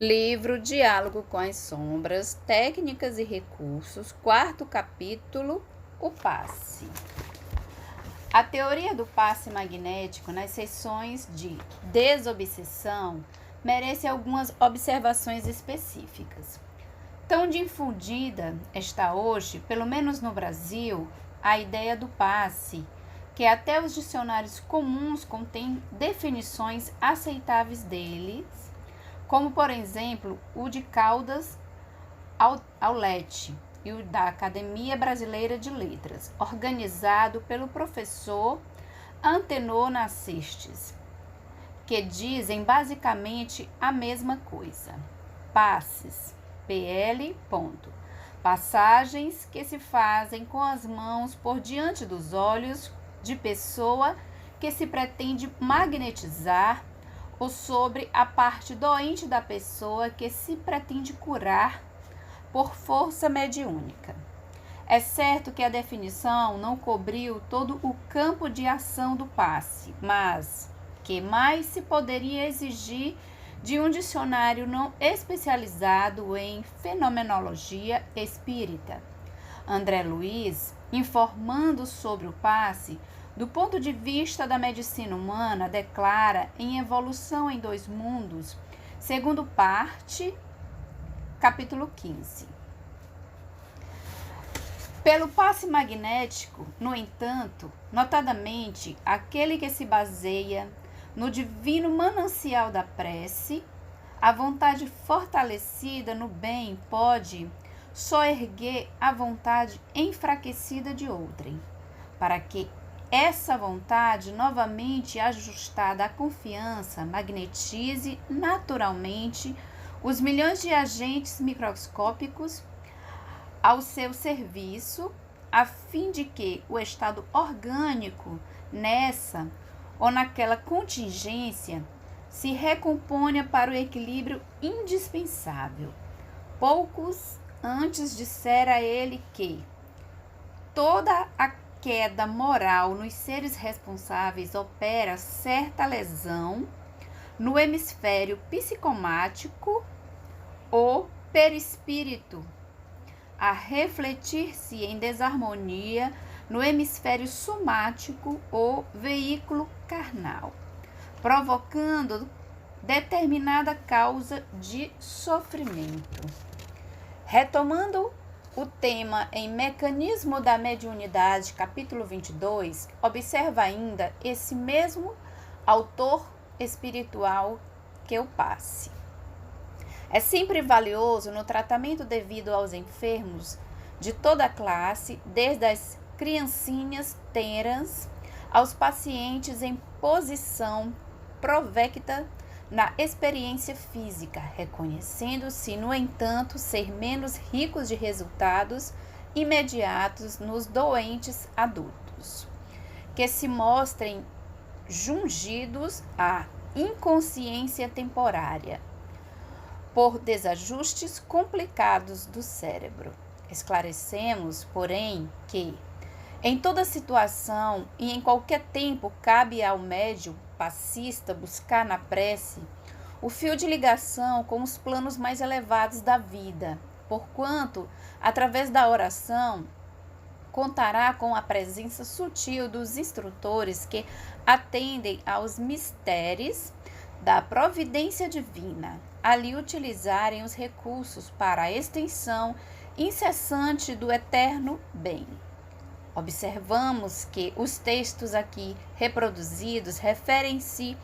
Livro Diálogo com as Sombras, Técnicas e Recursos, quarto capítulo, o passe. A teoria do passe magnético nas sessões de desobsessão merece algumas observações específicas. Tão difundida está hoje, pelo menos no Brasil, a ideia do passe, que até os dicionários comuns contêm definições aceitáveis deles, como, por exemplo, o de Caldas Aulete e o da Academia Brasileira de Letras, organizado pelo professor Antenor Nascistes, que dizem basicamente a mesma coisa. Passes, PL, ponto. Passagens que se fazem com as mãos por diante dos olhos de pessoa que se pretende magnetizar ou sobre a parte doente da pessoa que se pretende curar por força mediúnica. É certo que a definição não cobriu todo o campo de ação do passe, mas que mais se poderia exigir de um dicionário não especializado em fenomenologia espírita? André Luiz, informando sobre o passe, do ponto de vista da medicina humana, declara em Evolução em Dois Mundos, segundo parte, capítulo 15. Pelo passe magnético, no entanto, notadamente aquele que se baseia no divino manancial da prece, a vontade fortalecida no bem pode soerguer a vontade enfraquecida de outrem, para que essa vontade, novamente ajustada à confiança, magnetize naturalmente os milhões de agentes microscópicos ao seu serviço, a fim de que o estado orgânico nessa ou naquela contingência se recomponha para o equilíbrio indispensável. Poucos antes dissera ele que toda a queda moral nos seres responsáveis opera certa lesão no hemisfério psicomático ou perispírito, a refletir-se em desarmonia no hemisfério somático ou veículo carnal, provocando determinada causa de sofrimento. Retomando o tema em Mecanismo da Mediunidade, capítulo 22, observa ainda esse mesmo autor espiritual que o passe. É sempre valioso no tratamento devido aos enfermos de toda a classe, desde as criancinhas tenras aos pacientes em posição provecta na experiência física, reconhecendo-se, no entanto, ser menos ricos de resultados imediatos nos doentes adultos, que se mostrem jungidos à inconsciência temporária por desajustes complicados do cérebro. Esclarecemos, porém, que em toda situação e em qualquer tempo cabe ao médium passista buscar na prece o fio de ligação com os planos mais elevados da vida, porquanto, através da oração, contará com a presença sutil dos instrutores que atendem aos mistérios da providência divina, ali utilizarem os recursos para a extensão incessante do eterno bem. Observamos que os textos aqui reproduzidos referem-se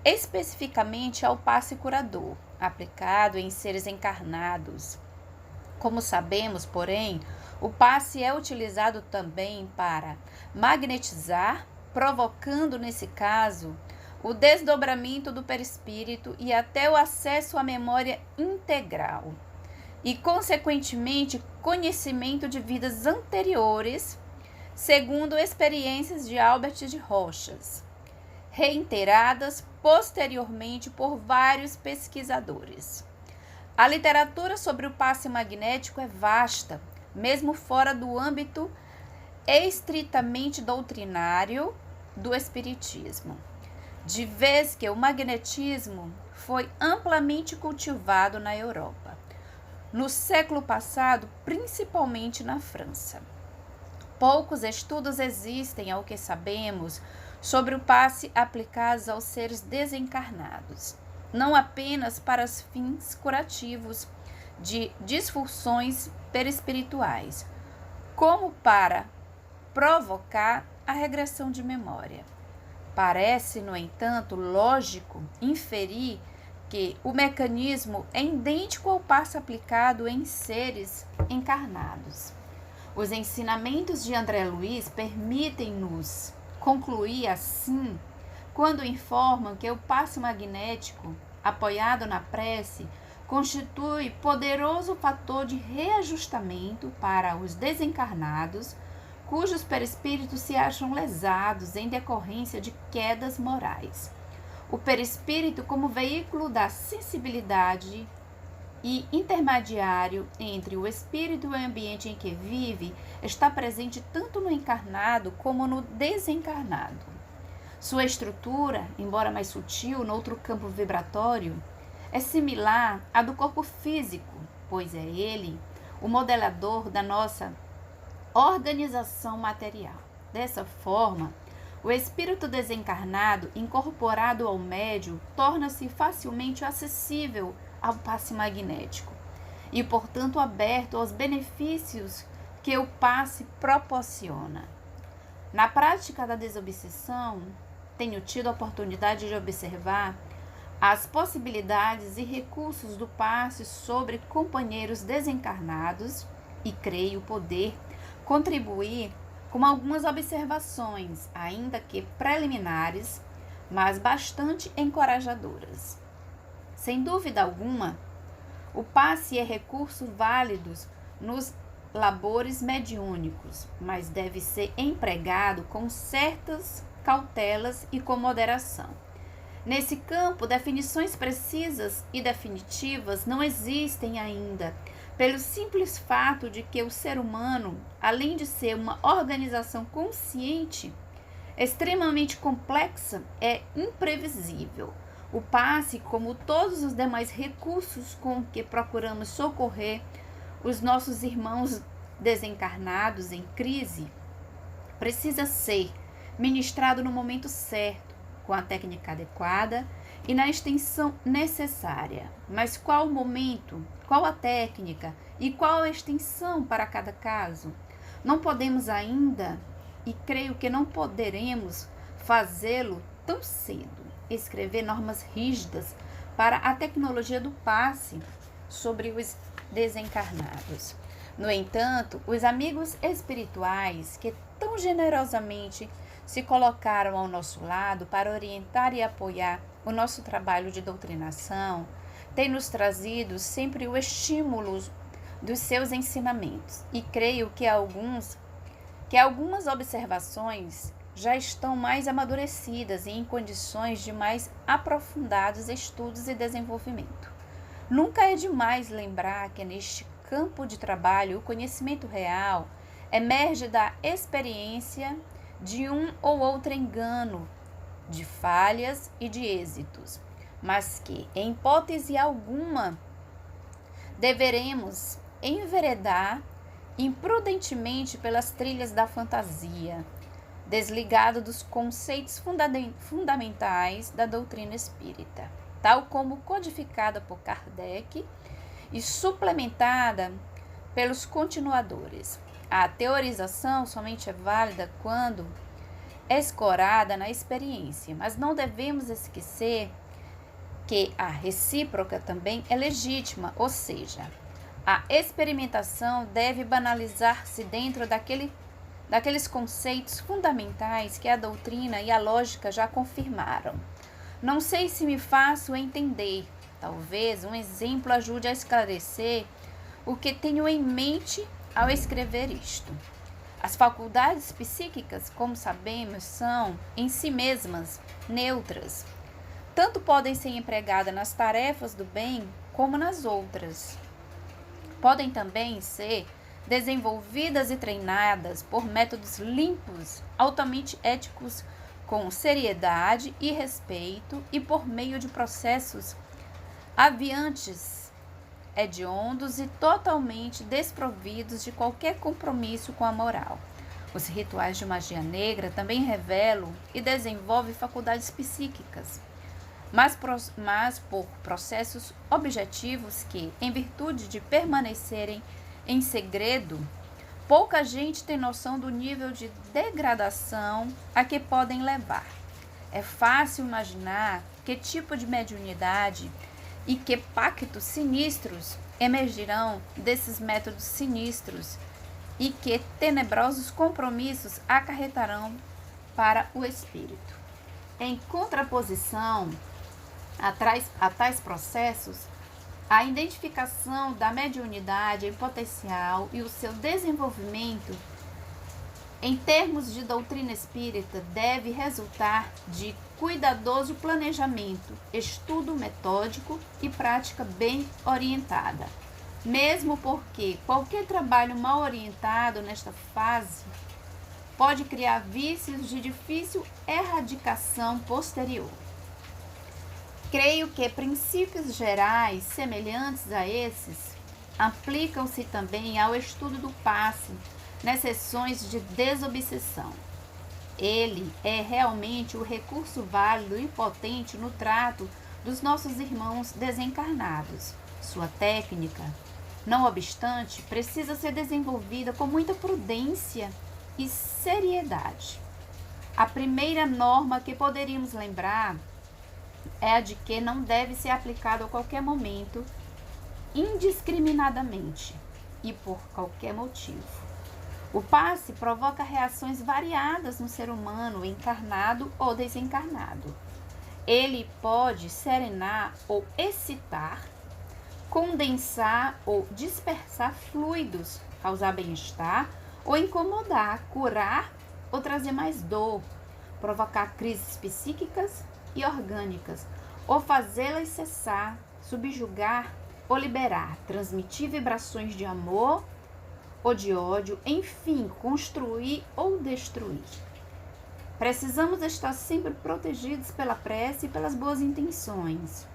especificamente ao passe curador, aplicado em seres encarnados. Como sabemos, porém, o passe é utilizado também para magnetizar, provocando, nesse caso, o desdobramento do perispírito e até o acesso à memória integral, e, consequentemente, conhecimento de vidas anteriores, segundo experiências de Albert de Rochas, reiteradas posteriormente por vários pesquisadores. A literatura sobre o passe magnético é vasta, mesmo fora do âmbito estritamente doutrinário do espiritismo, de vez que o magnetismo foi amplamente cultivado na Europa. No século passado, principalmente na França. Poucos estudos existem, ao que sabemos, sobre o passe aplicado aos seres desencarnados, não apenas para os fins curativos de disfunções perispirituais, como para provocar a regressão de memória. Parece, no entanto, lógico inferir que o mecanismo é idêntico ao passe aplicado em seres encarnados. Os ensinamentos de André Luiz permitem-nos concluir assim, quando informam que o passe magnético, apoiado na prece, constitui poderoso fator de reajustamento para os desencarnados, cujos perispíritos se acham lesados em decorrência de quedas morais. O perispírito, como veículo da sensibilidade e intermediário entre o espírito e o ambiente em que vive, está presente tanto no encarnado como no desencarnado. Sua estrutura, embora mais sutil no outro campo vibratório, é similar à do corpo físico, pois é ele o modelador da nossa organização material. Dessa forma, o espírito desencarnado, incorporado ao médium, torna-se facilmente acessível ao passe magnético e, portanto, aberto aos benefícios que o passe proporciona. Na prática da desobsessão, tenho tido a oportunidade de observar as possibilidades e recursos do passe sobre companheiros desencarnados e creio poder contribuir com algumas observações, ainda que preliminares, mas bastante encorajadoras. Sem dúvida alguma, o passe é recurso válido nos labores mediúnicos, mas deve ser empregado com certas cautelas e com moderação. Nesse campo, definições precisas e definitivas não existem ainda, pelo simples fato de que o ser humano, além de ser uma organização consciente, extremamente complexa, é imprevisível. O passe, como todos os demais recursos com que procuramos socorrer os nossos irmãos desencarnados em crise, precisa ser ministrado no momento certo, com a técnica adequada e na extensão necessária. Mas qual o momento, qual a técnica e qual a extensão para cada caso? Não podemos ainda, e creio que não poderemos fazê-lo tão cedo, escrever normas rígidas para a tecnologia do passe sobre os desencarnados. No entanto, os amigos espirituais que tão generosamente se colocaram ao nosso lado para orientar e apoiar o nosso trabalho de doutrinação, têm nos trazido sempre o estímulo dos seus ensinamentos. E creio que algumas observações já estão mais amadurecidas e em condições de mais aprofundados estudos e desenvolvimento. Nunca é demais lembrar que neste campo de trabalho o conhecimento real emerge da experiência de um ou outro engano, de falhas e de êxitos, mas que, em hipótese alguma, deveremos enveredar imprudentemente pelas trilhas da fantasia, desligado dos conceitos fundamentais da doutrina espírita, tal como codificada por Kardec e suplementada pelos continuadores. A teorização somente é válida quando escorada na experiência, mas não devemos esquecer que a recíproca também é legítima, ou seja, a experimentação deve banalizar-se dentro daqueles conceitos fundamentais que a doutrina e a lógica já confirmaram. Não sei se me faço entender. Talvez um exemplo ajude a esclarecer o que tenho em mente ao escrever isto. As faculdades psíquicas, como sabemos, são em si mesmas neutras. Tanto podem ser empregadas nas tarefas do bem como nas outras. Podem também ser desenvolvidas e treinadas por métodos limpos, altamente éticos, com seriedade e respeito e por meio de processos aviantes, hediondos e totalmente desprovidos de qualquer compromisso com a moral. Os rituais de magia negra também revelam e desenvolvem faculdades psíquicas, mas por processos objetivos que, em virtude de permanecerem em segredo, pouca gente tem noção do nível de degradação a que podem levar. É fácil imaginar que tipo de mediunidade e que pactos sinistros emergirão desses métodos sinistros e que tenebrosos compromissos acarretarão para o espírito. Em contraposição a tais processos, a identificação da mediunidade em potencial e o seu desenvolvimento em termos de doutrina espírita deve resultar de cuidadoso planejamento, estudo metódico e prática bem orientada. Mesmo porque qualquer trabalho mal orientado nesta fase pode criar vícios de difícil erradicação posterior. Creio que princípios gerais semelhantes a esses aplicam-se também ao estudo do passe nas sessões de desobsessão. Ele é realmente o recurso válido e potente no trato dos nossos irmãos desencarnados. Sua técnica, não obstante, precisa ser desenvolvida com muita prudência e seriedade. A primeira norma que poderíamos lembrar é a de que não deve ser aplicado a qualquer momento, indiscriminadamente e por qualquer motivo. O passe provoca reações variadas no ser humano, encarnado ou desencarnado. Ele pode serenar ou excitar, condensar ou dispersar fluidos, causar bem-estar ou incomodar, curar ou trazer mais dor, provocar crises psíquicas e orgânicas, ou fazê-las cessar, subjugar ou liberar, transmitir vibrações de amor ou de ódio, enfim, construir ou destruir. Precisamos estar sempre protegidos pela prece e pelas boas intenções.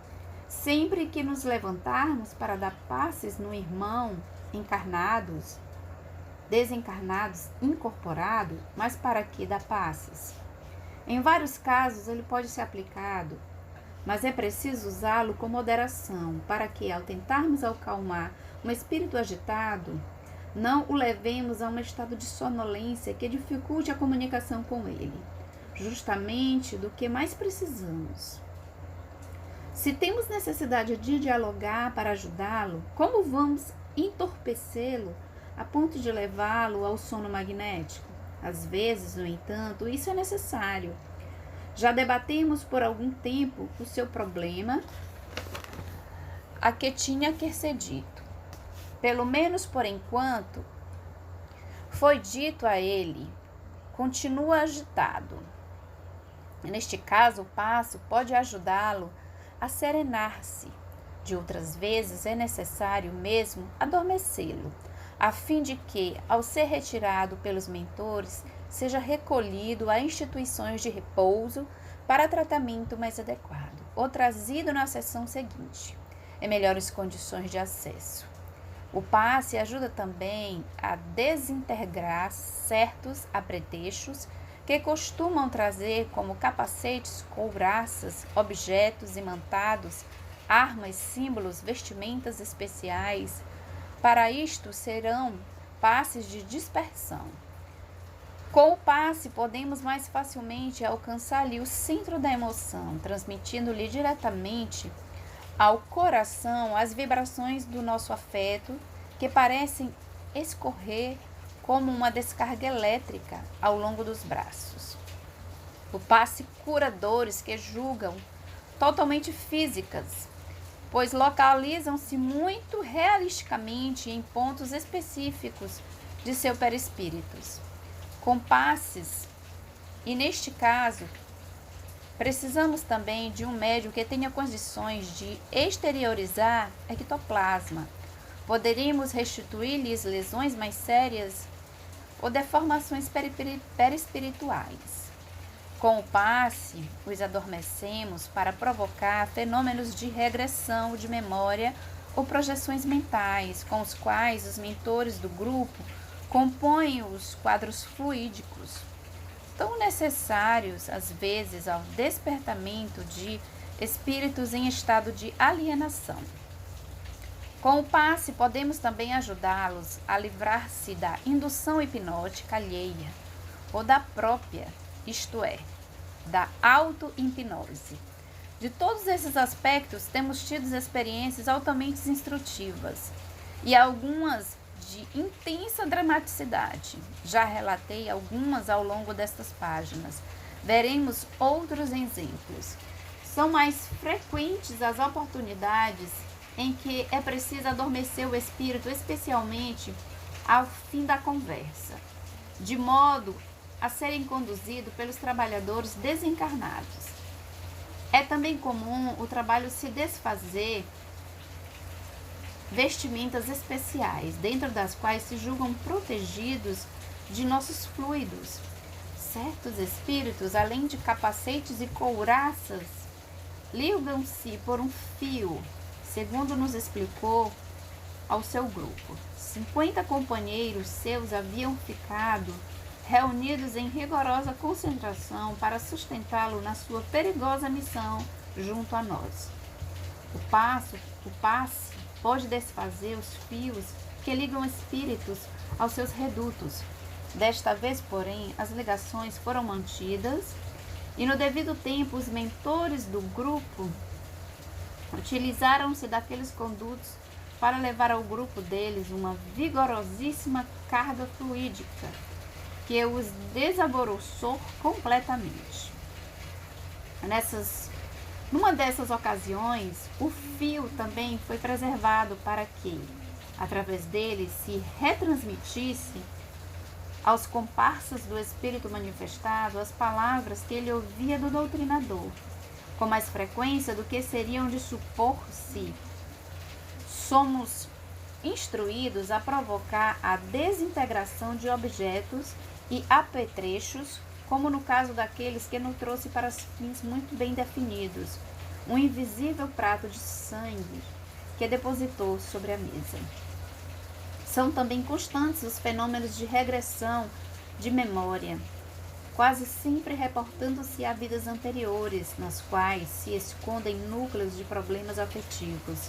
Sempre que nos levantarmos para dar passes no irmão, encarnados, desencarnados, incorporado, mas para que dar passes? Em vários casos ele pode ser aplicado, mas é preciso usá-lo com moderação, para que, ao tentarmos acalmar um espírito agitado, não o levemos a um estado de sonolência que dificulte a comunicação com ele, justamente do que mais precisamos. Se temos necessidade de dialogar para ajudá-lo, como vamos entorpecê-lo a ponto de levá-lo ao sono magnético? Às vezes, no entanto, isso é necessário. Já debatemos por algum tempo o seu problema, a que tinha que ser dito. Pelo menos por enquanto, foi dito a ele, continua agitado. Neste caso, o passo pode ajudá-lo a serenar-se. De outras vezes, é necessário mesmo adormecê-lo, a fim de que, ao ser retirado pelos mentores, seja recolhido a instituições de repouso para tratamento mais adequado, ou trazido na sessão seguinte, em melhores condições de acesso. O passe ajuda também a desintegrar certos apetrechos que costumam trazer como capacetes, couraças, objetos imantados, armas, símbolos, vestimentas especiais. Para isto serão passes de dispersão. Com o passe podemos mais facilmente alcançar-lhe o centro da emoção, transmitindo-lhe diretamente ao coração as vibrações do nosso afeto, que parecem escorrer como uma descarga elétrica ao longo dos braços. O passe cura dores que julgam totalmente físicas, pois localizam-se muito realisticamente em pontos específicos de seu perispírito. Com passes, e neste caso, precisamos também de um médium que tenha condições de exteriorizar ectoplasma. Poderíamos restituir-lhes lesões mais sérias ou deformações perispirituais. Com o passe, os adormecemos para provocar fenômenos de regressão de memória ou projeções mentais, com os quais os mentores do grupo compõem os quadros fluídicos, tão necessários às vezes ao despertamento de espíritos em estado de alienação. Com o passe, podemos também ajudá-los a livrar-se da indução hipnótica alheia ou da própria, isto é, da auto-hipnose. De todos esses aspectos, temos tido experiências altamente instrutivas e algumas de intensa dramaticidade. Já relatei algumas ao longo destas páginas. Veremos outros exemplos. São mais frequentes as oportunidades em que é preciso adormecer o espírito, especialmente ao fim da conversa, de modo a serem conduzidos pelos trabalhadores desencarnados. É também comum o trabalho se desfazer vestimentas especiais, dentro das quais se julgam protegidos de nossos fluidos. Certos espíritos, além de capacetes e couraças, ligam-se por um fio, segundo nos explicou ao seu grupo. 50 companheiros seus haviam ficado reunidos em rigorosa concentração para sustentá-lo na sua perigosa missão junto a nós. O passe pode desfazer os fios que ligam espíritos aos seus redutos. Desta vez, porém, as ligações foram mantidas e no devido tempo os mentores do grupo utilizaram-se daqueles condutos para levar ao grupo deles uma vigorosíssima carga fluídica que os desaboroçou completamente. Numa dessas ocasiões, o fio também foi preservado para que, através dele, se retransmitisse aos comparsas do espírito manifestado as palavras que ele ouvia do doutrinador, com mais frequência do que seriam de supor-se. Somos instruídos a provocar a desintegração de objetos e apetrechos, como no caso daqueles que nos trouxe para fins muito bem definidos, um invisível prato de sangue que depositou sobre a mesa. São também constantes os fenômenos de regressão de memória, quase sempre reportando-se a vidas anteriores, nas quais se escondem núcleos de problemas afetivos.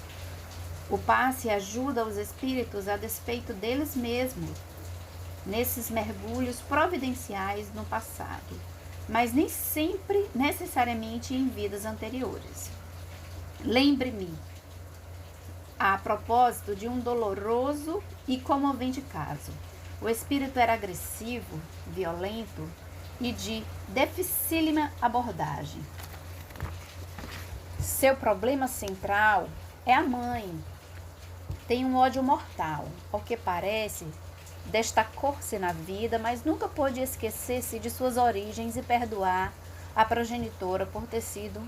O passe ajuda os espíritos a despeito deles mesmos, nesses mergulhos providenciais no passado, mas nem sempre necessariamente em vidas anteriores. Lembre-me, a propósito de um doloroso e comovente caso. O espírito era agressivo, violento e de dificílima abordagem. Seu problema central é a mãe. Tem um ódio mortal, ao que parece, destacou-se na vida, mas nunca pôde esquecer-se de suas origens e perdoar a progenitora por ter sido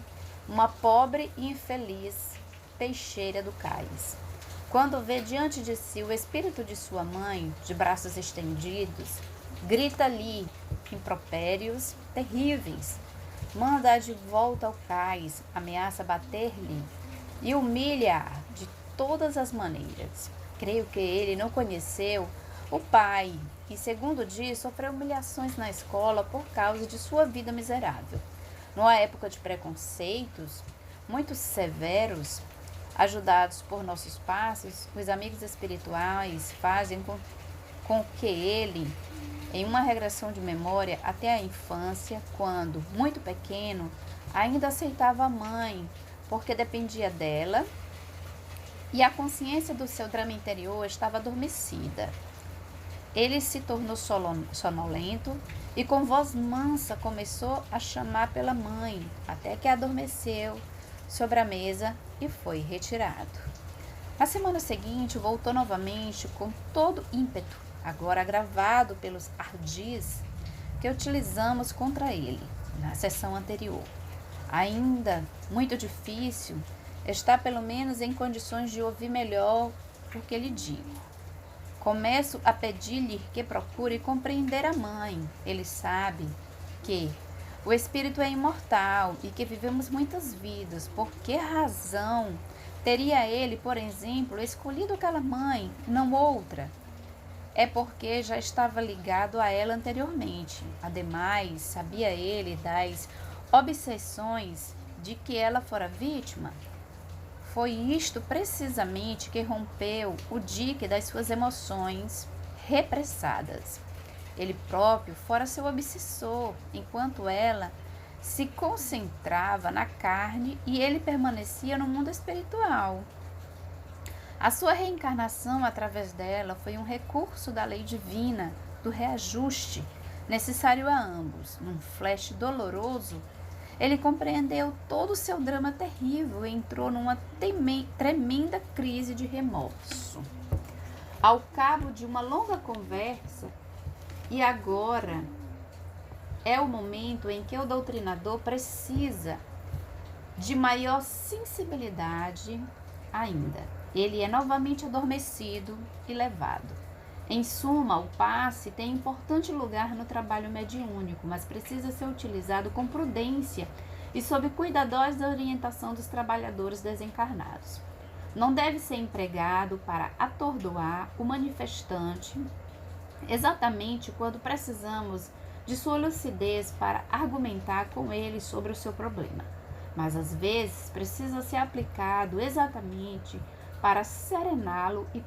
uma pobre e infeliz peixeira do cais. Quando vê diante de si o espírito de sua mãe, de braços estendidos, grita-lhe impropérios terríveis, manda-a de volta ao cais, ameaça bater-lhe e humilha-a de todas as maneiras. Creio que ele não conheceu o pai e, segundo diz, sofreu humilhações na escola por causa de sua vida miserável. Numa época de preconceitos muito severos, ajudados por nossos passos, os amigos espirituais fazem com que ele, em uma regressão de memória até a infância, quando muito pequeno, ainda aceitava a mãe, porque dependia dela, e a consciência do seu drama interior estava adormecida. Ele se tornou sonolento e com voz mansa começou a chamar pela mãe, até que adormeceu sobre a mesa e foi retirado. Na semana seguinte, voltou novamente com todo ímpeto, agora agravado pelos ardis que utilizamos contra ele na sessão anterior. Ainda muito difícil, está pelo menos em condições de ouvir melhor o que lhe digo. Começo a pedir-lhe que procure compreender a mãe. Ele sabe que, o espírito é imortal e que vivemos muitas vidas. Por que razão teria ele, por exemplo, escolhido aquela mãe, não outra? É porque já estava ligado a ela anteriormente. Ademais, sabia ele das obsessões de que ela fora vítima? Foi isto precisamente que rompeu o dique das suas emoções repressadas. Ele próprio fora seu obsessor, enquanto ela se concentrava na carne e ele permanecia no mundo espiritual. A sua reencarnação através dela foi um recurso da lei divina, do reajuste, necessário a ambos. Num flash doloroso, ele compreendeu todo o seu drama terrível e entrou numa tremenda crise de remorso. Ao cabo de uma longa conversa, e agora é o momento em que o doutrinador precisa de maior sensibilidade ainda. Ele é novamente adormecido e levado. Em suma, o passe tem importante lugar no trabalho mediúnico, mas precisa ser utilizado com prudência e sob cuidadosa orientação dos trabalhadores desencarnados. Não deve ser empregado para atordoar o manifestante exatamente quando precisamos de sua lucidez para argumentar com ele sobre o seu problema, mas às vezes precisa ser aplicado exatamente para serená-lo e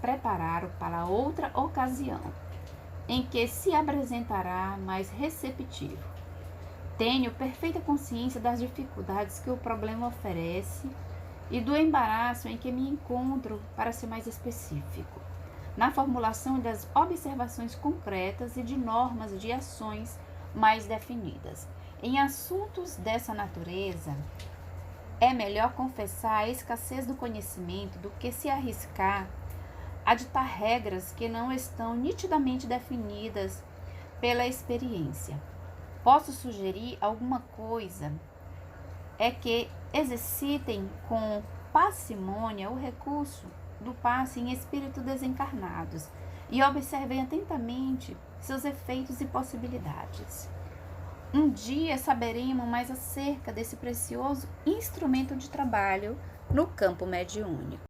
prepará-lo para outra ocasião, em que se apresentará mais receptivo. Tenho perfeita consciência das dificuldades que o problema oferece e do embaraço em que me encontro, para ser mais específico, na formulação das observações concretas e de normas de ações mais definidas. Em assuntos dessa natureza, é melhor confessar a escassez do conhecimento do que se arriscar a ditar regras que não estão nitidamente definidas pela experiência. Posso sugerir alguma coisa, é que exercitem com parcimônia o recurso do passe em espírito desencarnados e observem atentamente seus efeitos e possibilidades. Um dia saberemos mais acerca desse precioso instrumento de trabalho no campo mediúnico.